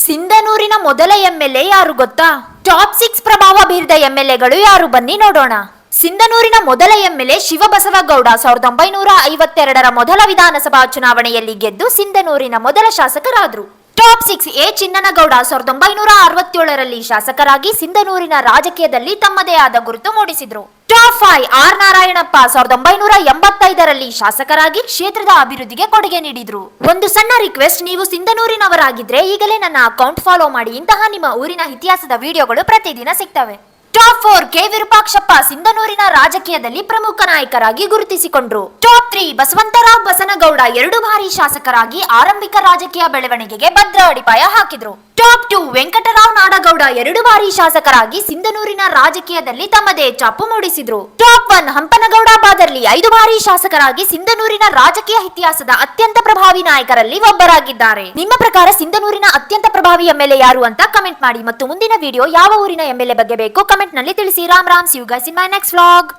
ಸಿಂಧನೂರಿನ ಮೊದಲ ಎಂಎಲ್ಎ ಯಾರು ಗೊತ್ತಾ? ಟಾಪ್ 6 ಪ್ರಭಾವ ಬೀರಿದ ಎಂಎಲ್ಎಗಳು ಯಾರು ಬನ್ನಿ ನೋಡೋಣ. ಸಿಂಧನೂರಿನ ಮೊದಲ ಎಂಎಲ್ಎ ಶಿವಬಸವಗೌಡ 1952ರ ಮೊದಲ ವಿಧಾನಸಭಾ ಚುನಾವಣೆಯಲ್ಲಿ ಗೆದ್ದು ಸಿಂಧನೂರಿನ ಮೊದಲ ಶಾಸಕರಾದರು. ಟಾಪ್ 6 ಎ ಚಿನ್ನನಗೌಡ 1967ರಲ್ಲಿ ಶಾಸಕರಾಗಿ ಸಿಂಧನೂರಿನ ರಾಜಕೀಯದಲ್ಲಿ ತಮ್ಮದೇ ಆದ ಗುರುತು ಮೂಡಿಸಿದ್ರು. ಟಾಪ್ 5 ಆರ್ ನಾರಾಯಣಪ್ಪ 1985ರಲ್ಲಿ ಶಾಸಕರಾಗಿ ಕ್ಷೇತ್ರದ ಅಭಿವೃದ್ಧಿಗೆ ಕೊಡುಗೆ ನೀಡಿದ್ರು. ಒಂದು ಸಣ್ಣ ರಿಕ್ವೆಸ್ಟ್, ನೀವು ಸಿಂಧನೂರಿನವರಾಗಿದ್ರೆ ಈಗಲೇ ನನ್ನ ಅಕೌಂಟ್ ಫಾಲೋ ಮಾಡಿ. ಇಂತಹ ನಿಮ್ಮ ಊರಿನ ಇತಿಹಾಸದ ವಿಡಿಯೋಗಳು ಪ್ರತಿದಿನ ಸಿಗ್ತವೆ. ಟಾಪ್ 4 ಕೆ ವಿರೂಪಾಕ್ಷಪ್ಪ ಸಿಂಧನೂರಿನ ರಾಜಕೀಯದಲ್ಲಿ ಪ್ರಮುಖ ನಾಯಕರಾಗಿ ಗುರುತಿಸಿಕೊಂಡ್ರು. ಟಾಪ್ 3 ಬಸವಂತರಾವ್ ಬಸನಗೌಡ 2 ಬಾರಿ ಶಾಸಕರಾಗಿ ಆರಂಭಿಕ ರಾಜಕೀಯ ಬೆಳವಣಿಗೆಗೆ ಭದ್ರ ಅಡಿಪಾಯ ಹಾಕಿದ್ರು. ಟಾಪ್ 2 ವೆಂಕಟರಾವ್ ನಾಡಗೌಡ 2 ಬಾರಿ ಶಾಸಕರಾಗಿ ಸಿಂಧನೂರಿನ ರಾಜಕೀಯದಲ್ಲಿ ತಮ್ಮದೇ ಛಾಪು ಮೂಡಿಸಿದ್ರು. ಟಾಪ್ 1 ಹಂಪನಗೌಡ ಬಾದರ್ಲಿ 5 ಬಾರಿ ಶಾಸಕರಾಗಿ ಸಿಂಧನೂರಿನ ರಾಜಕೀಯ ಇತಿಹಾಸದ ಅತ್ಯಂತ ಪ್ರಭಾವಿ ನಾಯಕರಲ್ಲಿ ಒಬ್ಬರಾಗಿದ್ದಾರೆ. ನಿಮ್ಮ ಪ್ರಕಾರ ಸಿಂಧನೂರಿನ ಅತ್ಯಂತ ಪ್ರಭಾವಿ ಎಂಎಲ್ಎ ಯಾರು ಅಂತ ಕಮೆಂಟ್ ಮಾಡಿ. ಮತ್ತು ಮುಂದಿನ ವಿಡಿಯೋ ಯಾವ ಊರಿನ ಎಂಎಲ್ಎ ಬಗ್ಗೆ ಬೇಕೋ ಕಮೆಂಟ್ ನಲ್ಲಿ ತಿಳಿಸಿ. Ram Ram, see you guys in my next vlog.